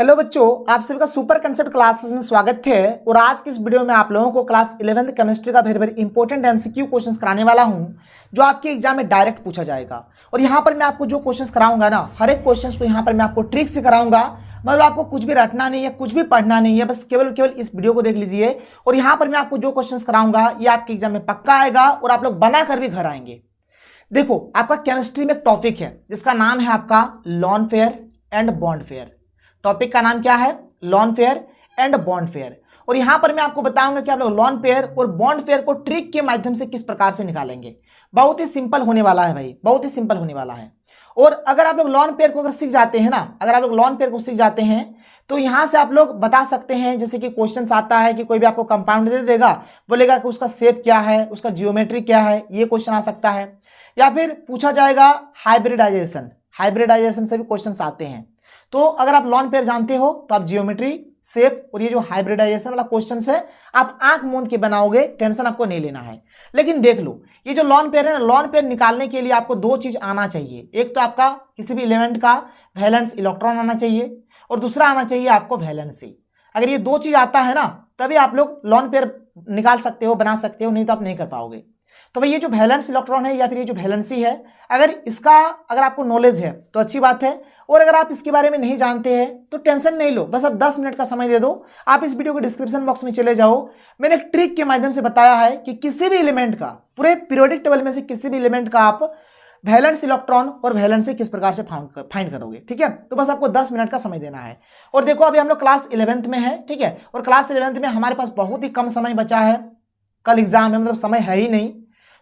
Hello बच्चों, आप सभी का सुपर कंसेप्ट क्लासेस में स्वागत है। और आज की इस वीडियो में आप लोगों को क्लास 11th केमिस्ट्री का वेरी इंपॉर्टेंट एमसीक्यू क्वेश्चंस कराने वाला हूं, जो आपके एग्जाम में डायरेक्ट पूछा जाएगा। और यहां पर मैं आपको जो क्वेश्चंस कराऊंगा ना, हर एक क्वेश्चंस को यहां पर मैं आपको ट्रिक से कराऊंगा। मतलब आपको कुछ भी रटना नहीं है, कुछ भी पढ़ना नहीं है, बस केवल इस वीडियो को देख लीजिए। और यहाँ पर मैं आपको जो क्वेश्चन कराऊंगा ये आपके एग्जाम में पक्का आएगा और आप लोग बना कर भी घर आएंगे। देखो, आपका केमिस्ट्री में एक टॉपिक है जिसका नाम है आपका lone pair and bond pair. Topic का नाम क्या है? Lone pair and bond pair. और यहां पर मैं आपको बताऊंगा कि आप लोग लॉन पेयर और बॉन्ड पेयर को ट्रिक के माध्यम से किस प्रकार से निकालेंगे। बहुत ही सिंपल होने वाला है भाई, बहुत ही सिंपल होने वाला है। और अगर आप लोग लॉन पेयर को अगर सीख जाते हैं ना, अगर आप लोग लॉन पेयर को सीख जाते हैं तो यहां से आप लोग बता सकते हैं, जैसे कि क्वेश्चन आता है कि कोई भी आपको कंपाउंड दे देगा, बोलेगा कि उसका शेप क्या है, उसका जियोमेट्री क्या है, ये क्वेश्चन आ सकता है। या फिर पूछा जाएगा हाइब्रिडाइजेशन, हाइब्रिडाइजेशन से भी क्वेश्चन आते हैं। तो अगर आप लॉन पेयर जानते हो तो आप जियोमेट्री, शेप और ये जो हाइब्रिडाइजेशन वाला क्वेश्चन है आप आंख मूंद के बनाओगे, टेंशन आपको नहीं लेना है। लेकिन देख लो, ये जो लॉन पेयर है ना, लॉन पेयर निकालने के लिए आपको दो चीज आना चाहिए। एक तो आपका किसी भी एलिमेंट का वैलेंस इलेक्ट्रॉन आना चाहिए और दूसरा आना चाहिए आपको वैलेंसी। अगर ये दो चीज आता है ना, तभी आप लोग लॉन पेयर निकाल सकते हो, बना सकते हो, नहीं तो आप नहीं कर पाओगे। तो भाई ये जो वैलेंस इलेक्ट्रॉन है या फिर ये जो वैलेंसी है, अगर आपको नॉलेज है तो अच्छी बात है। और अगर आप इसके बारे में नहीं जानते हैं तो टेंशन नहीं लो, बस आप 10 मिनट का समय दे दो। आप इस वीडियो के डिस्क्रिप्शन बॉक्स में चले जाओ, मैंने एक ट्रिक के माध्यम से बताया है कि किसी भी एलिमेंट का, पूरे पीरियोडिक टेबल में से किसी भी एलिमेंट का आप वैलेंस इलेक्ट्रॉन और वैलेंसी किस प्रकार से फाइंड करोगे। ठीक है, तो बस आपको 10 मिनट का समय देना है। और देखो, अभी हम लोग क्लास 11th में है, ठीक है, और क्लास 11th में हमारे पास बहुत ही कम समय बचा है। कल एग्जाम है, मतलब समय है ही नहीं,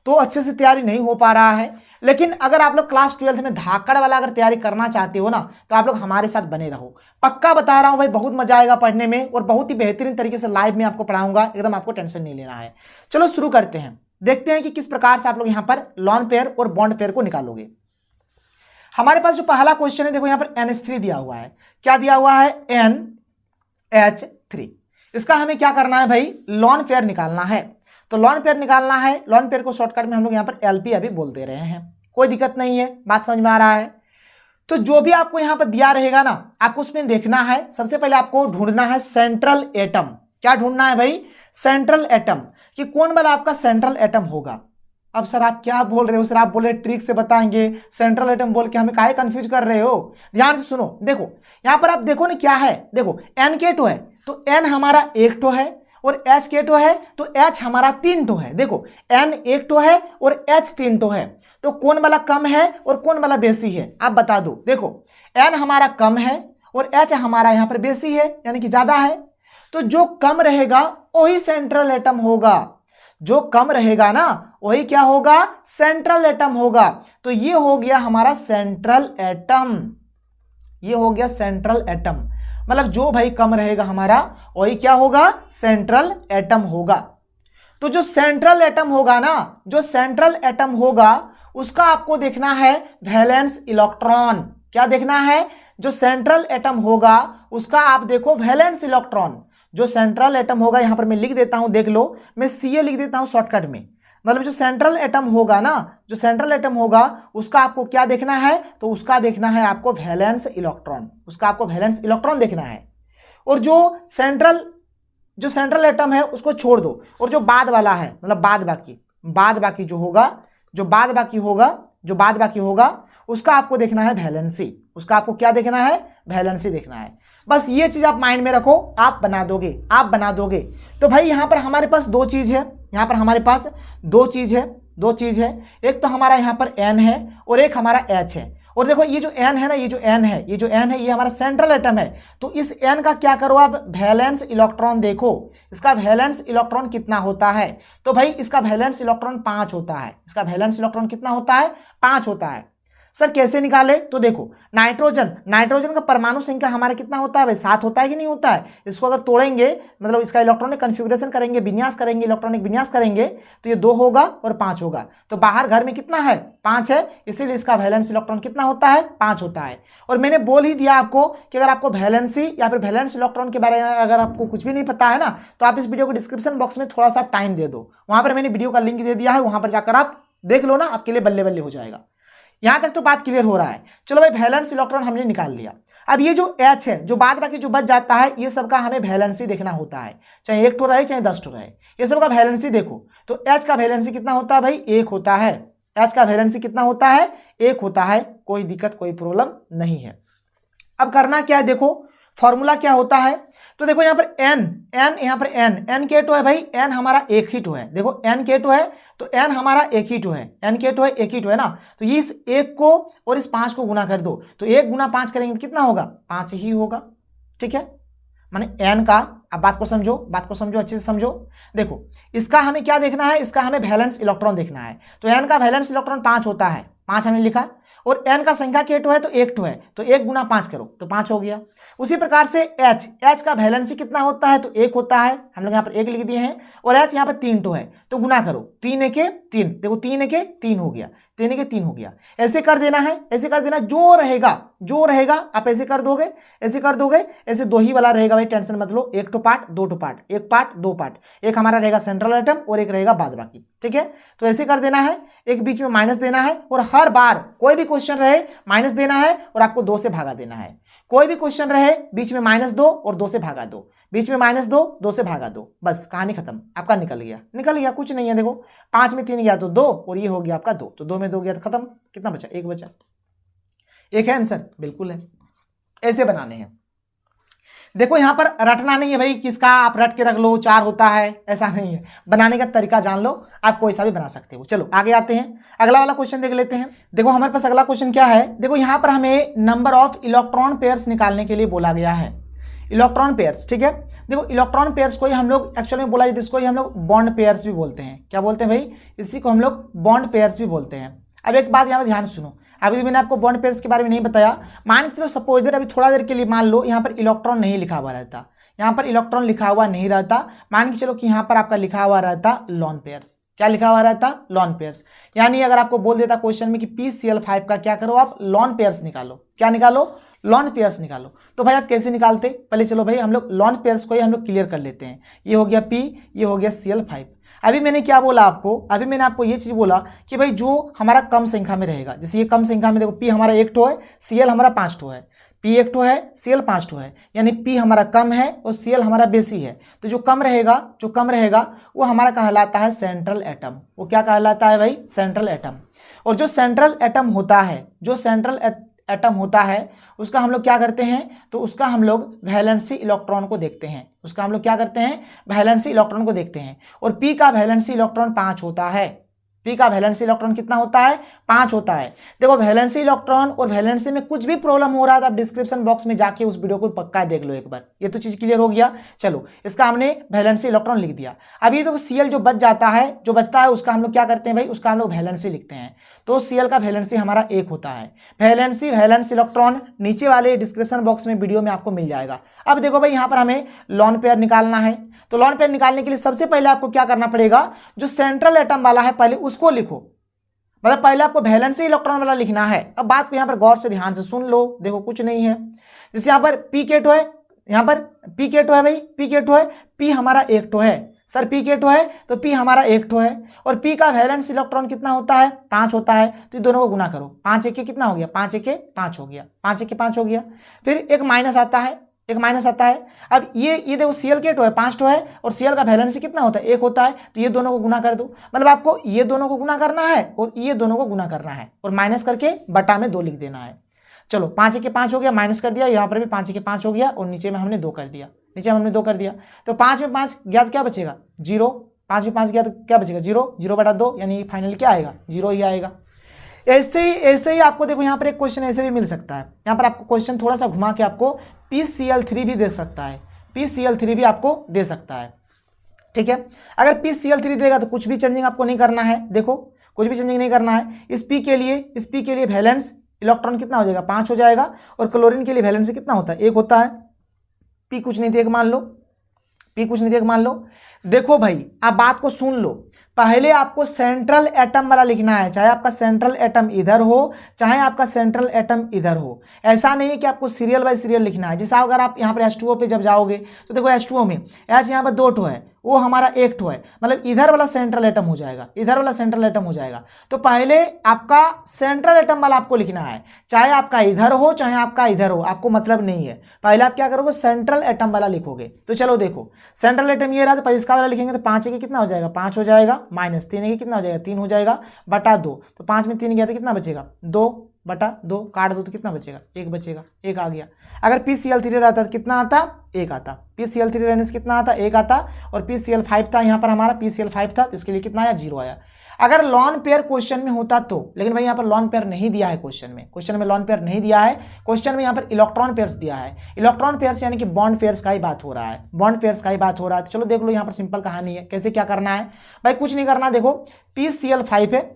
तो अच्छे से तैयारी नहीं हो पा रहा है। लेकिन अगर आप लोग क्लास 12th में धाकड़ वाला अगर तैयारी करना चाहते हो ना, तो आप लोग हमारे साथ बने रहो। पक्का बता रहा हूं भाई, बहुत मजा आएगा पढ़ने में और बहुत ही बेहतरीन तरीके से लाइव में आपको पढ़ाऊंगा, एकदम आपको टेंशन नहीं लेना है। चलो शुरू करते हैं, देखते हैं कि किस प्रकार से आप लोग यहाँ पर लॉन पेयर और बॉन्ड पेयर को निकालोगे। हमारे पास जो पहला क्वेश्चन है, देखो यहाँ पर NH3 दिया हुआ है। क्या दिया हुआ है? NH3। इसका हमें क्या करना है भाई? लॉन पेयर निकालना है। तो लॉन पेयर निकालना है, लॉन पेयर को शॉर्टकट में हम लोग यहाँ पर LP अभी बोल दे रहे हैं, कोई दिक्कत नहीं है, बात समझ में आ रहा है। तो जो भी आपको यहाँ पर दिया रहेगा ना, आपको उसमें देखना है, सबसे पहले आपको ढूंढना है सेंट्रल एटम। क्या ढूंढना है भाई? सेंट्रल एटम, कि कौन वाला आपका सेंट्रल एटम होगा। अब सर आप क्या बोल रहे हो? सर आप बोल रहे ट्रिक से बताएंगे, सेंट्रल एटम बोल के हमें काहे कंफ्यूज कर रहे हो? ध्यान से सुनो, देखो यहाँ पर आप देखो ना क्या है, देखो NK2 है तो N हमारा 1 ठो है और H है तो H हमारा 3 ठो है। देखो N 1 ठो है और H 3 ठो है, तो कौन वाला कम है और कौन वाला बेसी है आप बता दो। देखो N हमारा कम है और H हमारा यहाँ पर बेसी है, यानी कि ज्यादा है। तो जो कम रहेगा वही सेंट्रल एटम होगा, जो कम रहेगा ना वही क्या होगा? सेंट्रल एटम होगा। तो ये हो गया हमारा सेंट्रल एटम, ये हो गया सेंट्रल एटम। मतलब जो भाई कम रहेगा हमारा वही क्या होगा? सेंट्रल एटम होगा। तो जो सेंट्रल एटम होगा ना, जो सेंट्रल एटम होगा उसका आपको देखना है वैलेंस इलेक्ट्रॉन। क्या देखना है? जो सेंट्रल एटम होगा उसका आप देखो वैलेंस इलेक्ट्रॉन। जो सेंट्रल एटम होगा, यहां पर मैं लिख देता हूं, देख लो, मैं CA लिख देता हूं शॉर्टकट में। मतलब जो सेंट्रल एटम होगा ना, जो सेंट्रल एटम होगा उसका आपको क्या देखना है? तो उसका देखना है आपको वैलेंस इलेक्ट्रॉन, उसका आपको वैलेंस इलेक्ट्रॉन देखना है। और जो सेंट्रल एटम है उसको छोड़ दो, और जो बाद वाला है, मतलब बाद बाकी जो होगा, जो बाद बाकी होगा उसका आपको देखना है वैलेंसी। उसका आपको क्या देखना है? वैलेंसी देखना है। बस ये चीज आप माइंड में रखो, आप बना दोगे। तो भाई यहाँ पर हमारे पास दो चीज है, यहाँ पर हमारे पास दो चीज है। एक तो हमारा यहाँ पर N है और एक हमारा H है। और देखो ये जो N है ना, ये हमारा सेंट्रल एटम है। तो इस N का क्या करो आप? वैलेंस इलेक्ट्रॉन देखो, इसका वैलेंस इलेक्ट्रॉन कितना होता है? तो भाई इसका वैलेंस इलेक्ट्रॉन 5 होता है। इसका वैलेंस इलेक्ट्रॉन कितना होता है? 5 होता है। सर कैसे निकाले? तो देखो नाइट्रोजन का परमाणु संख्या हमारा कितना होता है भाई? 7 होता है कि नहीं होता है? इसको अगर तोड़ेंगे, मतलब इसका इलेक्ट्रॉनिक कन्फिगरेशन करेंगे, विन्यास करेंगे, इलेक्ट्रॉनिक विन्यास करेंगे, तो ये 2 होगा और 5 होगा। तो बाहर घर में कितना है? 5 है, इसीलिए इसका वैलेंस इलेक्ट्रॉन कितना होता है? 5 होता है। और मैंने बोल ही दिया आपको कि अगर आपको वैलेंसी या फिर वैलेंस इलेक्ट्रॉन के बारे में अगर आपको कुछ भी नहीं पता है ना, तो आप इस वीडियो को डिस्क्रिप्शन बॉक्स में थोड़ा सा टाइम दे दो, वहां पर मैंने वीडियो का लिंक दे दिया है, वहां पर जाकर आप देख लो ना, आपके लिए बल्ले बल्ले हो जाएगा। यहाँ तक तो बात क्लियर हो रहा है। चलो भाई वैलेंस इलेक्ट्रॉन हमने निकाल लिया। अब ये जो H है, जो बाद बाकी जो बच जाता है, ये सबका हमें वैलेंसी देखना होता है, चाहे 1 ठो रहे चाहे 10 ठो रहे, ये सबका वैलेंसी देखो। तो H का वैलेंसी कितना होता है भाई? 1 होता है। H का वैलेंसी कितना होता है? 1 होता है। कोई दिक्कत कोई प्रॉब्लम नहीं है। अब करना क्या है, देखो फॉर्मूला क्या होता है। तो देखो यहाँ पर n यहाँ पर n के टो है भाई, n हमारा एक ही टो है। देखो n के टो है तो n हमारा एक ही टो है, n के टो है एक ही टो है ना। तो इस 1 को और इस 5 को गुना कर दो, तो 1 गुना 5 करेंगे तो कितना होगा? 5 ही होगा। ठीक है, माने n का, अब बात को समझो, अच्छे से समझो। देखो इसका हमें क्या देखना है, इसका हमें वैलेंस इलेक्ट्रॉन देखना है। तो n का वैलेंस इलेक्ट्रॉन 5 होता है, 5 हमने लिखा, और n का संख्या के टो है तो 1 टो है, तो 1 गुना 5 करो तो 5 हो गया। उसी प्रकार से H का वैलेंसी कितना होता है? तो 1 होता है, हम लोग यहाँ पर 1 लिख दिए हैं, और H यहाँ पर 3 टो है, तो गुना करो, 3 1 3, देखो 3 1 3 हो गया, 3 1 3 हो गया। ऐसे कर देना है, ऐसे कर देना, जो रहेगा आप ऐसे कर दोगे, ऐसे 2 ही वाला रहेगा भाई, टेंशन मत लो। 1 to part 2 to part, 1 part 2 part, एक हमारा रहेगा सेंट्रल एटम और एक रहेगा बाद बाकी। ठीक है, तो ऐसे कर देना है, एक बीच में माइनस देना है, और हर बार कोई भी क्वेश्चन रहे माइनस देना है और आपको 2 से भागा देना है। कोई भी क्वेश्चन रहे बीच में -2 और 2 से भागा दो, बीच में -2 2 से भागा दो, बस कहानी खत्म, आपका निकल गया, कुछ नहीं है। देखो 5 में 3 गया तो 2, और ये हो गया आपका 2, तो 2 में 2 गया तो खत्म। कितना बचा? 1 बचा। एक है आंसर, बिल्कुल है। ऐसे बनाने हैं। देखो यहाँ पर रटना नहीं है भाई, किसका आप रट के रख लो 4 होता है, ऐसा नहीं है। बनाने का तरीका जान लो, आप कोई सा भी बना सकते हो। चलो आगे आते हैं, अगला वाला क्वेश्चन देख लेते हैं। देखो हमारे पास अगला क्वेश्चन क्या है, देखो यहाँ पर हमें नंबर ऑफ इलेक्ट्रॉन पेयर्स निकालने के लिए बोला गया है। इलेक्ट्रॉन पेयर्स, ठीक है। देखो इलेक्ट्रॉन पेयर्स को ही हम लोग एक्चुअली में बोला जाता है, इसको ही हम लोग बॉन्ड पेयर्स भी बोलते हैं। क्या बोलते हैं भाई? इसी को हम लोग बॉन्ड पेयर्स भी बोलते हैं। अब एक बात यहाँ पर ध्यान सुनो, अभी मैंने आपको बॉन्ड पेयर्स के बारे में नहीं बताया। मान के चलो सपोज दैट अभी थोड़ा देर के लिए मान लो यहाँ पर इलेक्ट्रॉन नहीं लिखा हुआ रहता, यहाँ पर इलेक्ट्रॉन लिखा हुआ नहीं रहता, मान के चलो कि यहाँ पर आपका लिखा हुआ रहता लॉन पेयर्स। क्या लिखा हुआ रहता? Lawn pairs. यानी अगर आपको बोल देता क्वेश्चन में कि PCl5 का क्या करो आप? लॉन पेयर्स निकालो। क्या निकालो? लॉन पेयर्स निकालो। तो भाई आप कैसे निकालते? पहले चलो भाई हम लोग लॉन पेयर्स को ही हम लोग क्लियर कर लेते हैं। ये हो गया P, ये हो गया Cl5। अभी मैंने क्या बोला आपको? अभी मैंने आपको ये चीज़ बोला कि भाई जो हमारा कम संख्या में रहेगा, जैसे ये कम संख्या में, देखो P हमारा 1 ठो है, Cl हमारा 5 ठो है, P 1 ठो है, Cl 5 ठो है, यानी P हमारा कम है और Cl हमारा बेसी है। तो जो कम रहेगा वो हमारा कहलाता है सेंट्रल एटम। वो क्या कहलाता है भाई? Central atom. और जो सेंट्रल एटम होता है, उसका हम लोग क्या करते हैं? तो उसका हम लोग वैलेंसी इलेक्ट्रॉन को देखते हैं। उसका हम लोग क्या करते हैं? वैलेंसी इलेक्ट्रॉन को देखते हैं। और P का वैलेंसी इलेक्ट्रॉन 5 होता है। P का वैलेंसी इलेक्ट्रॉन कितना होता है? 5 होता है। देखो वैलेंसी इलेक्ट्रॉन और वैलेंसी में कुछ भी प्रॉब्लम हो रहा है तो आप डिस्क्रिप्शन बॉक्स में जाके उस वीडियो को पक्का देख लो एक बार। ये तो चीज़ क्लियर हो गया। चलो इसका हमने वैलेंसी इलेक्ट्रॉन लिख दिया। अब ये तो Cl जो बचता है उसका हम लोग क्या करते हैं भाई? उसका हम लोग वैलेंसी लिखते हैं। तो Cl का वैलेंसी हमारा 1 होता है। वैलेंसी इलेक्ट्रॉन नीचे वाले डिस्क्रिप्शन बॉक्स में वीडियो में आपको मिल जाएगा। अब देखो भाई यहाँ पर हमें लॉन पेयर निकालना है। तो लॉन पेयर निकालने के लिए सबसे पहले आपको क्या करना पड़ेगा? जो सेंट्रल एटम वाला है पहले उसको लिखो, मतलब पहले आपको वैलेंसी इलेक्ट्रॉन वाला लिखना है। अब बात को यहाँ पर गौर से ध्यान से सुन लो। देखो कुछ नहीं है, जैसे यहाँ पर P के टो है, यहाँ पर P के टो है भाई, P के टो है, P हमारा 1 टो है। सर P के टो है तो P हमारा 1 टो है, और P का वैलेंस इलेक्ट्रॉन कितना होता है? 5 होता है। तो ये दोनों को गुना करो, 5 1 कितना हो गया? 5 1 5 हो गया, 5 1 5 हो गया। फिर एक माइनस आता है, अब ये देखो Cl के टो है, 5 टो है, और Cl का वैलेंसी कितना होता है? 1 होता है। तो ये दोनों को गुना कर दो, मतलब आपको ये दोनों को गुना करना है और ये दोनों को गुना करना है, और माइनस करके बटा में 2 लिख देना है। चलो 5 1 5 हो गया, माइनस कर दिया, यहाँ पर भी 5 1 5 हो गया, और नीचे में हमने 2 कर दिया, तो 5 में 5 गया तो क्या बचेगा? 0। 5 में 5 गया तो क्या बचेगा? 0। 0 बटा 2 यानी फाइनल क्या आएगा? 0 ही आएगा। ऐसे ही आपको देखो यहाँ पर एक क्वेश्चन ऐसे भी मिल सकता है। यहाँ पर आपको क्वेश्चन थोड़ा सा घुमा के आपको PCl3 भी दे सकता है, PCl3 भी आपको दे सकता है। ठीक है, अगर PCl3 देगा तो कुछ भी चेंजिंग आपको नहीं करना है। देखो कुछ भी चेंजिंग नहीं करना है। इस P के लिए वैलेंस इलेक्ट्रॉन कितना हो जाएगा? 5 हो जाएगा, और क्लोरीन के लिए वैलेंसी कितना होता है? 1 होता है। P कुछ नहीं देख मान लो, देखो भाई आप बात को सुन लो। पहले आपको सेंट्रल एटम वाला लिखना है, चाहे आपका सेंट्रल एटम इधर हो, चाहे आपका सेंट्रल एटम इधर हो। ऐसा नहीं है कि आपको सीरियल बाय सीरियल लिखना है। जैसा अगर आप यहाँ पर H2O पे जब जाओगे तो देखो H2O में H यहाँ पर 2 ठो है वो हमारा एक ठो है, मतलब इधर वाला सेंट्रल एटम हो जाएगा, इधर वाला सेंट्रल एटम हो जाएगा। तो पहले आपका सेंट्रल एटम वाला आपको लिखना है, चाहे आपका इधर हो चाहे आपका इधर हो, आपको मतलब नहीं है। पहले आप क्या करोगे, सेंट्रल एटम वाला लिखोगे। तो चलो देखो, सेंट्रल एटम ये रहा, तो पहले इसका वाला लिखेंगे तो 5 है कि कितना हो जाएगा, 5 हो जाएगा, माइनस 3 है कि कितना हो जाएगा, 3 हो जाएगा, बटा 2, तो 5 में 3 गया तो कितना बचेगा, 2 बटा 2, काट दो तो कितना बचेगा, 1 बचेगा, 1 आ गया। अगर PCl3 रहता तो कितना आता, 1 आता। PCl3 रहने से कितना आता, 1 आता। और PCl5 था यहाँ पर, हमारा PCl5 था, तो इसके लिए कितना आया, 0 आया। अगर लॉन पेयर क्वेश्चन में होता तो, लेकिन भाई यहाँ पर लॉन पेयर नहीं दिया है क्वेश्चन में लॉन पेयर नहीं दिया है। क्वेश्चन में यहाँ पर इलेक्ट्रॉन पेयर्स दिया है। इलेक्ट्रॉन पेयर्स यानी कि बॉन्ड पेयर्स का ही बात हो रहा है, बॉन्ड पेयर्स का ही बात हो रहा है। तो चलो देख लो, यहाँ पर सिंपल कहानी है, कैसे क्या करना है भाई, कुछ नहीं करना। देखो PCl5 है,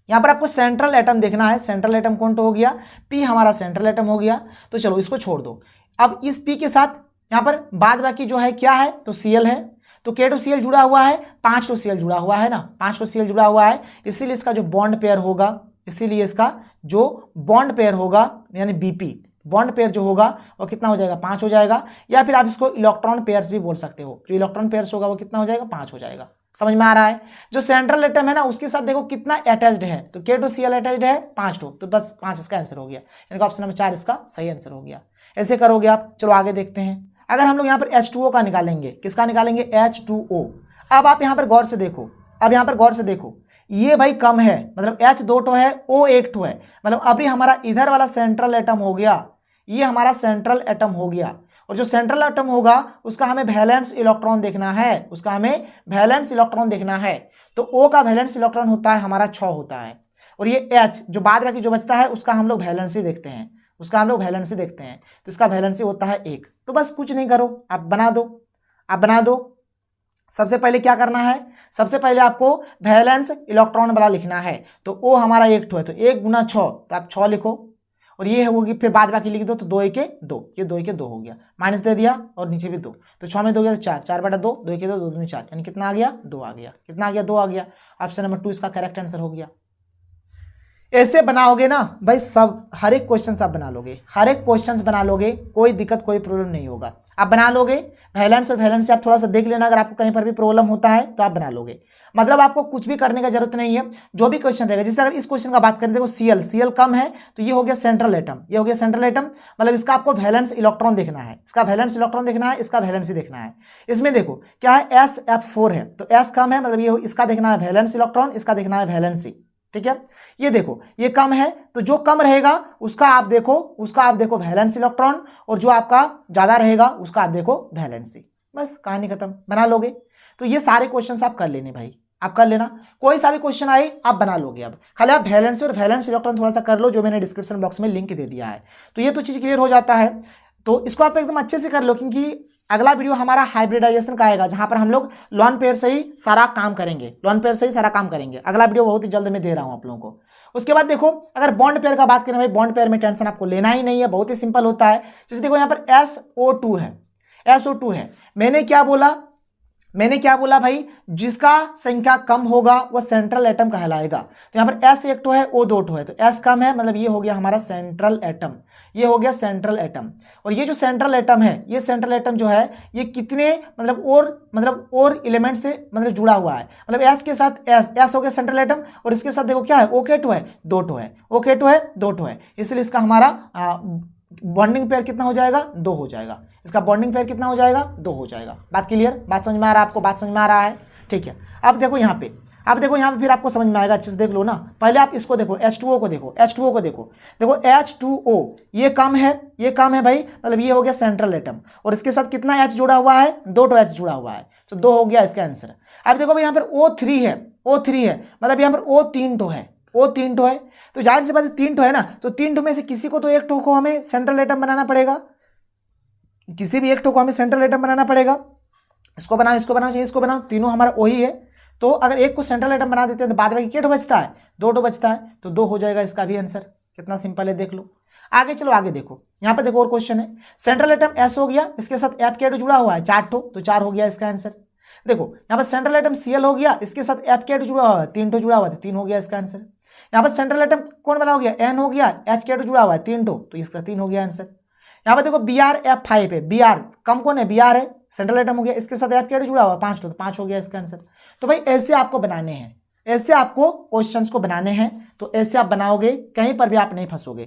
यहाँ पर आपको सेंट्रल एटम देखना है। सेंट्रल एटम कौन तो हो गया, P हमारा सेंट्रल एटम हो गया। तो चलो इसको छोड़ दो। अब इस P के साथ यहाँ पर बाद बाकी जो है क्या है, तो Cl है, तो K2Cl जुड़ा हुआ है, 5 जुड़ा हुआ है ना, 5 जुड़ा हुआ है। इसीलिए इसका जो बॉन्ड पेयर होगा, इसीलिए इसका जो बॉन्ड पेयर होगा यानी BP बॉन्ड पेयर जो होगा वो कितना हो जाएगा, 5 हो जाएगा। या फिर आप इसको इलेक्ट्रॉन पेयर्स भी बोल सकते हो, जो इलेक्ट्रॉन पेयर्स होगा वो कितना हो जाएगा, 5 हो जाएगा। समझ में आ रहा है। जो सेंट्रल एटम है ना, उसके साथ देखो कितना अटैच्ड है, तो K2Cl अटैच्ड है 5 ठो, तो बस 5 इसका आंसर हो गया, यानी ऑप्शन नंबर 4 इसका सही आंसर हो गया। ऐसे करोगे आप। चलो आगे देखते हैं। अगर हम लोग यहाँ पर H2O का निकालेंगे, किसका निकालेंगे, H2O। अब आप यहाँ पर गौर से देखो, अब यहाँ पर गौर से देखो, ये भाई कम है, मतलब H 2 ठो है, O 1 ठो है, मतलब अभी हमारा इधर वाला सेंट्रल एटम हो गया, ये हमारा सेंट्रल एटम हो गया। और जो सेंट्रल एटम होगा उसका हमें वैलेंस इलेक्ट्रॉन देखना है, उसका हमें वैलेंस इलेक्ट्रॉन देखना है। तो O का वैलेंस इलेक्ट्रॉन होता है हमारा 6 होता है, और ये H जो बाद बाकी जो बचता है उसका हम लोग वैलेंसी देखते हैं, उसका हम लोग वैलेंसी देखते हैं, तो इसका वैलेंसी होता है 1। तो बस कुछ नहीं करो, आप बना दो, आप बना दो। सबसे पहले क्या करना है, सबसे पहले आपको वैलेंस इलेक्ट्रॉन वाला लिखना है। तो O हमारा 1 ठो है, तो 1 गुना 6, तो आप 6 लिखो, और ये होगी फिर बाद बाकी लिख दो, तो 2 1 2, ये 2 1 2 हो गया, माइनस दे दिया और नीचे भी 2, तो 6 में 2 गया तो 4, 4 बटा 2, 2 1 2, 2 2 4, यानी कितना आ गया, 2 आ गया। कितना आ गया, 2 आ गया। ऑप्शन नंबर 2 इसका करेक्ट आंसर हो गया। ऐसे बनाओगे ना भाई, सब हर एक क्वेश्चन आप बना लोगे, हर एक क्वेश्चन बना लोगे, कोई दिक्कत कोई प्रॉब्लम नहीं होगा, आप बना लोगे। वैलेंस और वैलेंस से आप थोड़ा सा देख लेना, अगर आपको कहीं पर भी प्रॉब्लम होता है तो आप बना लोगे। मतलब आपको कुछ भी करने का जरूरत नहीं है, जो भी क्वेश्चन रहेगा। जैसे अगर इस क्वेश्चन का बात करें, देखो Cl कम है, तो ये हो गया सेंट्रल एटम, ये हो गया सेंट्रल एटम, मतलब इसका आपको वैलेंस इलेक्ट्रॉन देखना है, इसका वैलेंस इलेक्ट्रॉन देखना है, इसका वैलेंसी देखना है। इसमें देखो क्या है, SF4 है, तो S कम है, मतलब ये इसका देखना है वैलेंस इलेक्ट्रॉन, इसका देखना है वैलेंसी। ठीक है, ये देखो ये कम है, तो जो कम रहेगा उसका आप देखो वैलेंस इलेक्ट्रॉन, और जो आपका ज़्यादा रहेगा उसका आप देखो वैलेंसी। बस कहानी खत्म, बना लोगे। तो ये सारे क्वेश्चन आप कर लेने भाई, आप कर लेना, कोई सा भी क्वेश्चन आए आप बना लोगे। अब खाली आप वैलेंस और वैलेंस इलेक्ट्रॉन थोड़ा सा कर लो, जो मैंने डिस्क्रिप्शन बॉक्स में लिंक दे दिया है, तो ये तो चीज़ क्लियर हो जाता है। तो इसको आप एकदम अच्छे से कर लो, क्योंकि अगला वीडियो हमारा हाइब्रिडाइजेशन का आएगा, जहाँ पर हम लोग लॉन पेयर से ही सारा काम करेंगे, लॉन पेयर से ही सारा काम करेंगे। अगला वीडियो बहुत ही जल्द मैं दे रहा हूँ आप लोगों को। उसके बाद देखो, अगर बॉन्ड पेयर का बात करें भाई, बॉन्ड पेयर में टेंशन आपको लेना ही नहीं है, बहुत ही सिंपल होता है। जैसे देखो यहाँ पर SO2 है, SO2 है, मैंने क्या बोला भाई, जिसका संख्या कम होगा वह सेंट्रल एटम कहलाएगा। तो यहाँ पर S 1 ठो है, O 2 ठो है, तो S कम है, मतलब ये हो गया हमारा सेंट्रल एटम, ये हो गया सेंट्रल एटम। और ये जो सेंट्रल एटम है, ये सेंट्रल एटम जो है ये कितने मतलब और एलिमेंट से मतलब जुड़ा हुआ है, मतलब S के साथ S हो गया सेंट्रल एटम, और इसके साथ देखो क्या है, OK2 है, 2 ठो है, OK2 है, 2 ठो है, इसलिए इसका हमारा बॉन्डिंग पेयर कितना हो जाएगा, 2 हो जाएगा। इसका बॉन्डिंग पेयर कितना हो जाएगा, 2 हो जाएगा। बात क्लियर, बात समझ में आ रहा है आपको, बात समझ में आ रहा है, ठीक है। अब देखो यहाँ पे, फिर आपको समझ में आएगा, अच्छे से देख लो ना। पहले आप इसको देखो, H2O को देखो, देखो H2O ये कम है भाई, मतलब ये हो गया सेंट्रल एटम, और इसके साथ कितना H जुड़ा हुआ है, 2 ठो H जुड़ा हुआ है, तो 2 हो गया इसका आंसर। अब देखो भाई यहाँ पर O3 है, मतलब यहाँ पर O 3 ठो है, तो जाहिर सी बात है 3 ठो है ना, तो 3 ठो में से किसी को तो 1 ठो को हमें सेंट्रल एटम बनाना पड़ेगा, किसी भी 1 ठो को हमें सेंट्रल एटम बनाना पड़ेगा। इसको बनाओ, तीनों हमारा वही है। तो अगर एक को सेंट्रल एटम बना देते हैं तो बाद में क्या बचता है, 2 ठो बचता है, तो 2 हो जाएगा इसका भी आंसर। कितना सिंपल है, देख लो। आगे चलो, आगे देखो, यहाँ पर देखो और क्वेश्चन है। सेंट्रल एटम S हो गया, इसके साथ F जुड़ा हुआ है 4 ठो, तो 4 हो गया इसका आंसर। देखो यहाँ पर सेंट्रल एटम Cl हो गया, इसके साथ F जुड़ा हुआ है, 3 ठो जुड़ा हुआ है, 3 हो गया इसका आंसर। यहाँ पर सेंट्रल एटम कौन वाला हो गया, N हो गया, H जुड़ा हुआ है 3 ठो, तो इसका 3 हो गया आंसर। यहाँ पर देखो BR F5 है, BR कम कौन है, BR है, सेंट्रल एटम हो गया, इसके साथ F क्या जुड़ा हुआ है, 5, तो 5 हो गया इसका आंसर। तो भाई ऐसे आपको बनाने हैं, ऐसे आपको क्वेश्चंस को बनाने हैं, तो ऐसे आप बनाओगे, कहीं पर भी आप नहीं फंसोगे।